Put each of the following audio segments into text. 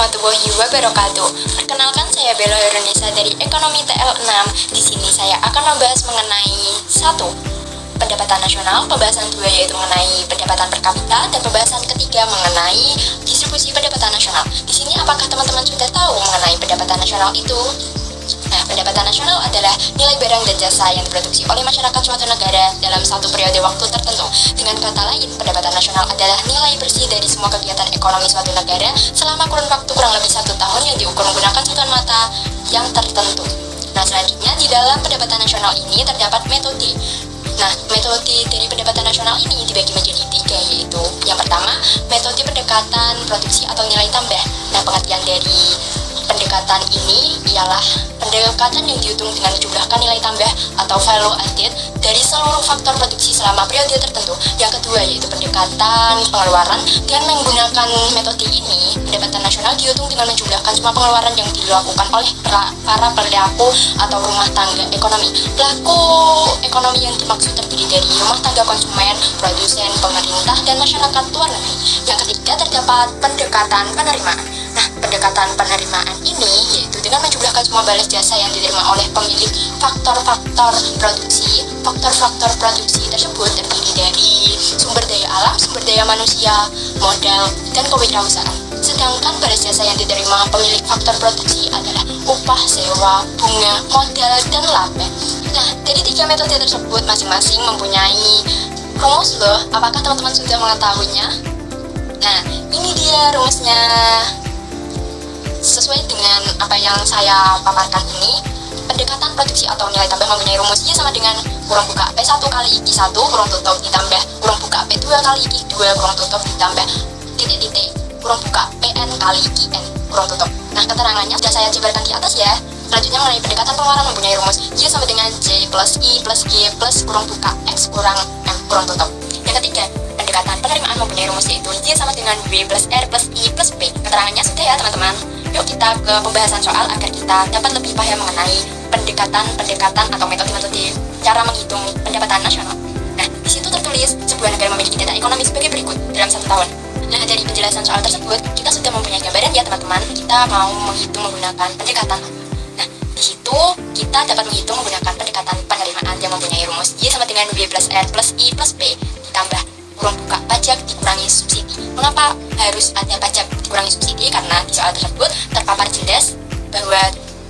warahmatullahi wabarakatuh. Perkenalkan, saya Bella Yunisa dari Ekonomi TL6. Di sini saya akan membahas mengenai 1. Pendapatan nasional, pembahasan 2 yaitu mengenai pendapatan per kapita, dan pembahasan ketiga mengenai distribusi pendapatan nasional. Di sini apakah teman-teman sudah tahu mengenai pendapatan nasional itu? Nah, pendapatan nasional adalah nilai barang dan jasa yang diproduksi oleh masyarakat suatu negara dalam satu periode waktu tertentu. Dengan kata lain, pendapatan nasional adalah nilai bersih dari semua kegiatan ekonomi suatu negara selama kurun waktu kurang lebih 1 tahun yang diukur menggunakan satuan mata yang tertentu. Nah, selanjutnya di dalam pendapatan nasional ini terdapat metode. Nah, metode dari pendapatan nasional ini dibagi menjadi 3, yaitu yang pertama, metode pendekatan produksi atau nilai tambah. Nah, pengertian dari pendekatan ini ialah pendekatan yang dihitung dengan menjumlahkan nilai tambah atau value added dari seluruh faktor produksi selama periode tertentu. Yang kedua yaitu pendekatan pengeluaran. Dengan menggunakan metode ini, pendapatan nasional dihitung dengan menjumlahkan semua pengeluaran yang dilakukan oleh para pelaku atau rumah tangga ekonomi. Pelaku ekonomi yang dimaksud terdiri dari rumah tangga konsumen, produsen, pemerintah, dan masyarakat luar negeri. Yang ketiga terdapat pendekatan penerimaan. Nah, pendekatan penerimaan ini yaitu dengan menjumlahkan semua balas jasa yang diterima oleh pemilik faktor-faktor produksi. Faktor-faktor produksi tersebut terdiri dari sumber daya alam, sumber daya manusia, modal, dan kewirausahaan. Sedangkan balas jasa yang diterima pemilik faktor produksi adalah upah, sewa, bunga, modal, dan laba. Nah, dari 3 metode tersebut masing-masing mempunyai rumus loh. Apakah teman-teman sudah mengetahuinya? Nah, ini dia rumusnya. Sesuai dengan apa yang saya paparkan ini, pendekatan produksi atau nilai tambah mempunyai rumus Y sama dengan kurung buka P1 kali I1 kurung tutup ditambah kurung buka P2 kali I2 kurung tutup ditambah titik-titik kurung buka PN kali IN kurung tutup. Nah, keterangannya sudah saya jabarkan di atas ya. Selanjutnya mengenai pendekatan pengeluaran mempunyai rumus Y sama dengan J plus I plus G plus kurung buka X kurang M kurung tutup. Yang ketiga, pendekatan penerimaan mempunyai rumus yaitu Y sama dengan W plus R plus I plus P. Keterangannya sudah ya teman-teman. Yuk kita ke pembahasan soal agar kita dapat lebih paham mengenai pendekatan atau metode-metode cara menghitung pendapatan nasional. Nah, di situ tertulis sebuah negara memiliki data ekonomi sebagai berikut dalam 1 tahun. Nah, dari penjelasan soal tersebut kita sudah mempunyai gambaran ya teman-teman. Kita mau menghitung menggunakan pendekatan. Nah, di situ kita dapat menghitung menggunakan pendekatan penerimaan yang mempunyai rumus Y sama dengan W plus R plus I plus P ditambah kurung buka pajak dikurangi subsidi. Mengapa harus ada pajak dikurangi subsidi? Karena di soal tersebut terpapar jelas bahwa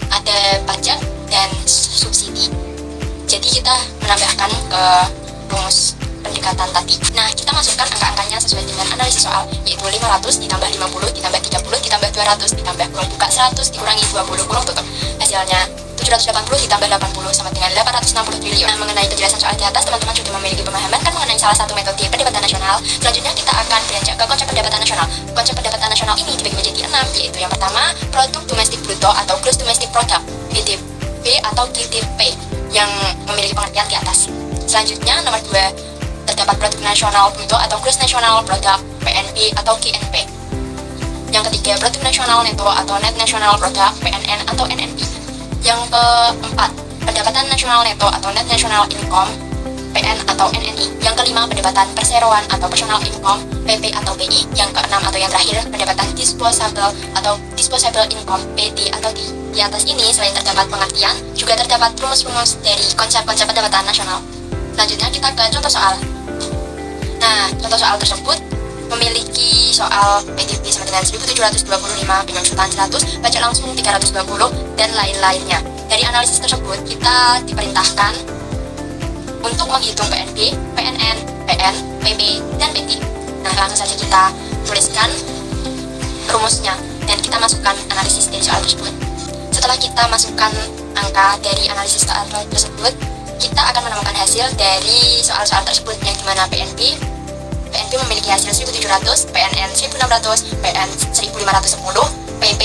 ada pajak dan subsidi. Jadi kita menambahkan ke rumus pendekatan tadi. Nah, kita masukkan angka-angkanya sesuai dengan analisis soal, yaitu 500 ditambah 50 ditambah 30 ditambah 200 ditambah kurung buka 100 dikurangi 20 kurung tutup. Hasilnya 780 ditambah 80 sama dengan 860 triliun. Nah, mengenai penjelasan soal di atas, teman-teman sudah memiliki pemahaman kan mengenai salah satu metode pendapatan nasional. Selanjutnya kita akan beranjak ke konsep pendapatan nasional. Konsep pendapatan nasional ini dibagi menjadi 6, yaitu yang pertama, produk domestik bruto atau gross domestic product, GDP atau GDP, yang memiliki pengertian di atas. Selanjutnya, nomor 2, terdapat produk nasional bruto atau gross national product, PNB atau GNP. Yang ketiga, produk nasional neto atau net national product, PNN atau NNP. Yang keempat, pendapatan nasional neto atau net national income, PN atau NNI. Yang kelima, pendapatan perseroan atau personal income, PP atau PI. Yang keenam atau yang terakhir, pendapatan disposable atau disposable income, PD atau D. Di atas ini selain terdapat pengertian, juga terdapat rumus-rumus dari konsep-konsep pendapatan nasional. Selanjutnya kita ke contoh soal. Nah, contoh soal tersebut memiliki soal PDB sama dengan 1725, penyebutan 100, pajak langsung 320, dan lain-lainnya. Dari analisis tersebut, kita diperintahkan untuk menghitung PNB, PNN, PN, PB, dan PT. Nah, langsung saja kita tuliskan rumusnya, dan kita masukkan analisis dari soal tersebut. Setelah kita masukkan angka dari analisis soal tersebut, kita akan menemukan hasil dari soal-soal tersebut, yang dimana PNB memiliki hasil 1700, PNN 1600, PN 1510, PP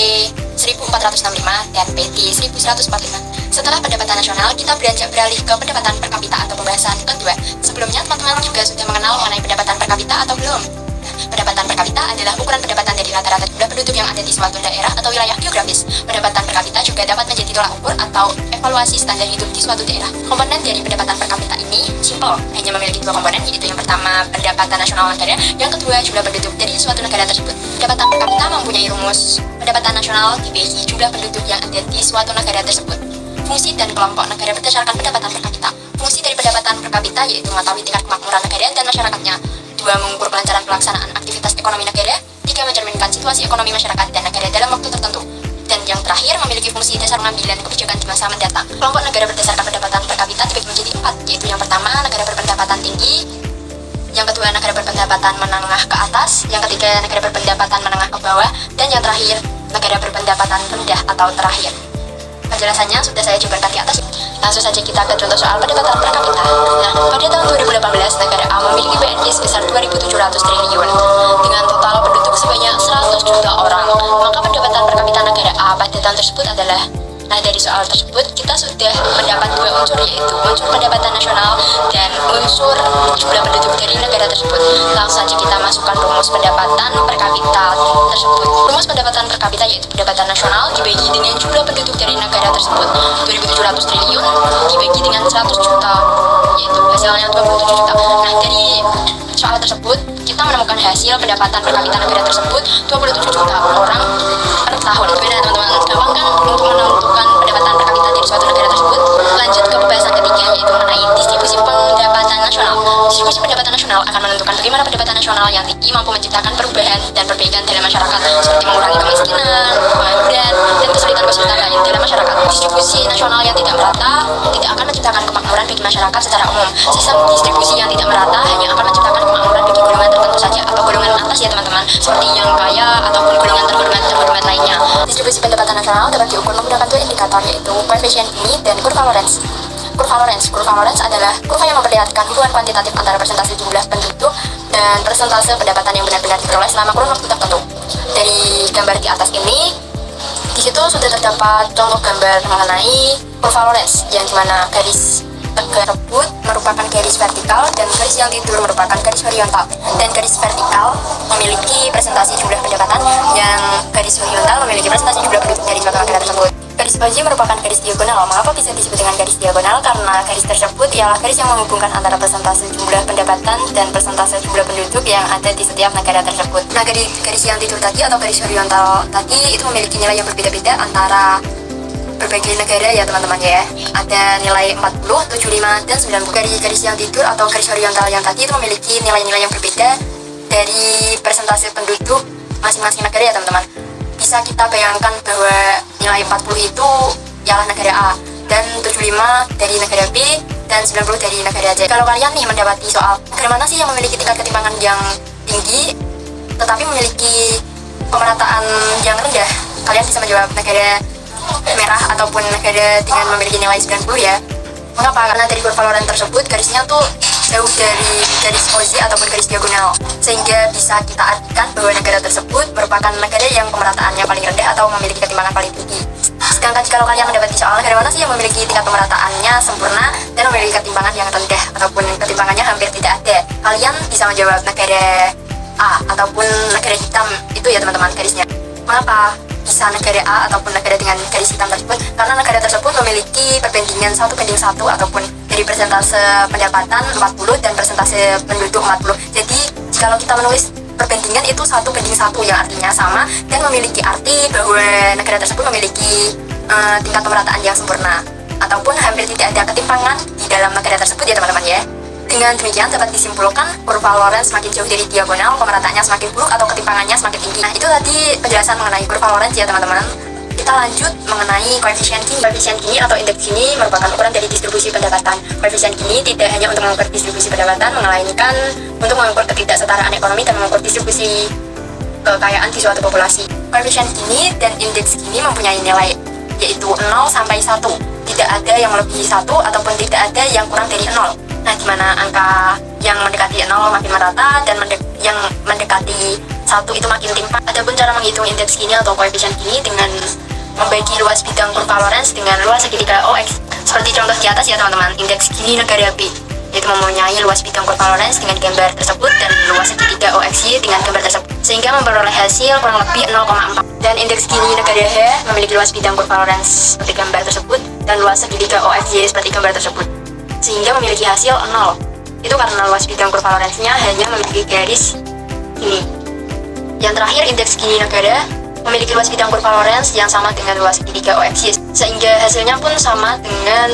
1465, dan PT 1145. Setelah pendapatan nasional, kita beralih ke pendapatan per kapita atau pembahasan kedua. Sebelumnya, teman-teman juga sudah mengenal mengenai pendapatan per kapita atau belum? Nah, pendapatan per kapita adalah ukuran pendapatan dari rata-rata jumlah penduduk yang yang ada di suatu daerah atau wilayah geografis. Pendapatan per kapita juga dapat menjadi tolak ukur atau evaluasi standar hidup di suatu daerah. Komponen dari pendapatan per kapita ini simple, hanya memiliki dua komponen, yaitu yang pertama pendapatan nasional negara, yang kedua jumlah penduduk dari suatu negara tersebut. Pendapatan per kapita mempunyai rumus pendapatan nasional dibagi jumlah penduduk yang ada di suatu negara tersebut. Fungsi dan kelompok negara berdasarkan pendapatan per kapita. Fungsi dari pendapatan per kapita yaitu mengetahui tingkat kemakmuran negara dan masyarakatnya. 2. Mengukur kelancaran pelaksanaan aktivitas ekonomi negara. 3. Mencerminkan situasi ekonomi masyarakat dan negara dalam waktu tertentu. Dan yang terakhir, memiliki fungsi dasar pengambilan kebijakan di masa mendatang. Kelompok negara berdasarkan pendapatan per kapita dibagi menjadi 4, yaitu yang pertama, negara berpendapatan tinggi, yang kedua, negara berpendapatan menengah ke atas, yang ketiga, negara berpendapatan menengah ke bawah, dan yang terakhir, negara berpendapatan rendah atau terakhir. Penjelasannya sudah saya jabarkan di atas. Langsung saja kita ke contoh soal pendapatan per kapita. Nah, pada tahun 2018, negara A memiliki PNB sebesar 2.700 triliun dengan total penduduk sebanyak 100 juta orang. Maka pendapatan per kapita negara A pada tahun tersebut adalah. Nah, dari soal tersebut kita sudah mendapat dua unsur, yaitu unsur pendapatan nasional dan unsur jumlah penduduk dari negara tersebut. Langsung saja kita masukkan rumus pendapatan per kapita tersebut. Rumus pendapatan per kapita yaitu pendapatan nasional dibagi dengan jumlah penduduk dari negara tersebut. 2.700 triliun dibagi dengan 100 juta, yaitu hasilnya 27 juta. Nah, dari soal tersebut kita menemukan hasil pendapatan per kapita negara tersebut 27 juta orang per tahun. Gimana teman-teman? Gampang kan untuk menentukan pendapatan per kapita dari suatu negara tersebut? Lanjut ke pembahasan ketiga, yaitu mengenai distribusi pendapatan nasional. Distribusi pendapatan nasional akan menentukan bagaimana pendapatan nasional yang tinggi mampu menciptakan perubahan dan perbaikan dalam masyarakat, seperti mengurangi kemiskinan, pengangguran, dan kesulitan-kesulitan lain dalam masyarakat. Distribusi nasional yang tidak merata tidak akan menciptakan kemakmuran bagi masyarakat secara umum. Sistem distribusi yang tidak merata hanya akan menciptakan kemakmuran bagi golongan tertentu saja, atau golongan atas ya teman-teman, seperti yang kaya ataupun golongan terhormat lainnya. Distribusi pendapatan nasional dapat diukur menggunakan dua indikator, yaitu koefisien Gini dan kurva Lorenz. Kurva Lorenz adalah kurva yang memperlihatkan hubungan kuantitatif antara persentase jumlah penduduk dan persentase pendapatan yang benar-benar diperoleh selama kurun waktu tertentu. Dari gambar di atas ini, di situ sudah terdapat contoh gambar mengenai kurva Lorenz, yang dimana garis tegak tersebut merupakan garis vertikal dan garis yang tidur merupakan garis horizontal. Dan garis vertikal memiliki presentasi jumlah pendapatan, yang garis horizontal memiliki presentasi jumlah penduduk dari suatu negara tersebut. Garis baju merupakan garis diagonal. Mengapa bisa disebut dengan garis diagonal? Karena garis tersebut ialah garis yang menghubungkan antara persentase jumlah pendapatan dan persentase jumlah penduduk yang ada di setiap negara tersebut. Nah, garis yang tidur tadi atau garis horizontal tadi itu memiliki nilai yang berbeda-beda antara berbagai negara ya teman-teman ya. Ada nilai 40, 75, dan 90. Garis yang tidur atau garis horizontal yang tadi itu memiliki nilai-nilai yang berbeda dari persentase penduduk masing-masing negara ya teman-teman. Bisa kita bayangkan bahwa nilai 40 itu ialah negara A, dan 75 dari negara B, dan 90 dari negara C. Kalau kalian nih mendapati soal negara mana sih yang memiliki tingkat ketimpangan yang tinggi tetapi memiliki pemerataan yang rendah, kalian bisa menjawab negara merah ataupun negara dengan memiliki nilai 90 ya. Mengapa? Karena dari kurva Lorenz tersebut garisnya tuh jauh dari garis OZ ataupun garis diagonal, sehingga bisa kita artikan bahwa negara tersebut merupakan negara yang pemerataannya paling rendah atau memiliki ketimpangan paling tinggi. Sedangkan jika kalian mendapati soal negara mana sih yang memiliki tingkat pemerataannya sempurna dan memiliki ketimpangan yang rendah ataupun ketimpangannya hampir tidak ada, kalian bisa menjawab negara A ataupun negara hitam itu ya teman-teman garisnya. Mengapa bisa negara A ataupun negara dengan garis hitam tersebut? Karena negara tersebut memiliki perbandingan 1:1 ataupun dari persentase pendapatan 40 dan persentase penduduk 40. Jadi kalau kita menulis perbandingan itu 1:1 yang artinya sama dan memiliki arti bahwa negara tersebut memiliki tingkat pemerataan yang sempurna ataupun hampir tidak ada ketimpangan di dalam negara tersebut ya teman-teman ya. Dengan demikian dapat disimpulkan kurva Lorenz semakin jauh dari diagonal, pemerataannya semakin buruk atau ketimpangannya semakin tinggi. Nah, itu tadi penjelasan mengenai kurva Lorenz ya teman-teman. Kita lanjut mengenai koefisien Gini. Koefisien Gini atau indeks Gini merupakan ukuran dari distribusi pendapatan. Koefisien Gini tidak hanya untuk mengukur distribusi pendapatan, melainkan untuk mengukur ketidaksetaraan ekonomi dan mengukur distribusi kekayaan di suatu populasi. Koefisien Gini dan indeks Gini mempunyai nilai yaitu 0 sampai 1. Tidak ada yang melebihi 1 ataupun tidak ada yang kurang dari 0. Nah, di mana angka yang mendekati 0 makin merata dan yang mendekati 1 itu makin timpang. Adapun cara menghitung indeks Gini atau koefisien Gini dengan membagi luas bidang kurva Lorenz dengan luas segitiga OX. Seperti contoh di atas ya teman-teman, indeks Gini negara B yaitu mempunyai luas bidang kurva Lorenz dengan gambar tersebut dan luas segitiga OXY dengan gambar tersebut, sehingga memperoleh hasil kurang lebih 0,4. Dan indeks Gini negara H memiliki luas bidang kurva Lorentz seperti gambar tersebut dan luas segitiga OFY seperti gambar tersebut, sehingga memiliki hasil 0. Itu karena luas bidang kurva Lorentz-nya hanya memiliki garis gini. Yang terakhir, indeks Gini negara memiliki luas bidang kurva Lorentz yang sama dengan luas segitiga OFY, sehingga hasilnya pun sama dengan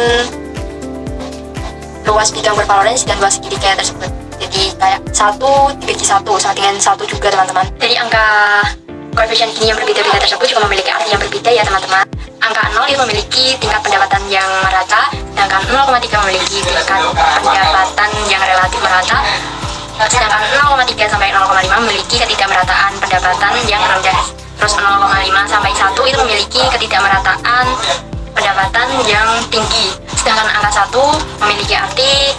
luas bidang kurva Lorentz dan luas segitiga tersebut. Jadi kayak 1 dibagi 1 sama dengan 1 juga teman-teman. Jadi angka koefisien Gini yang berbeda-beda tersebut juga memiliki arti yang berbeda ya teman-teman. Angka 0 itu memiliki tingkat pendapatan yang merata, sedangkan 0,3 memiliki tingkat pendapatan yang relatif merata, sedangkan 0,3 sampai 0,5 memiliki ketidakmerataan pendapatan yang rendah. Terus 0,5 sampai 1 itu memiliki ketidakmerataan pendapatan yang tinggi, sedangkan angka 1 memiliki arti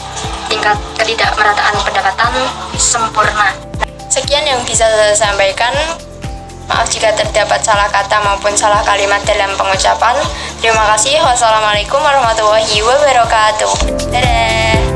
tingkat ketidakmerataan pendapatan sempurna. Sekian yang bisa saya sampaikan. Maaf jika terdapat salah kata maupun salah kalimat dalam pengucapan. Terima kasih. Wassalamualaikum warahmatullahi wabarakatuh. Dadah.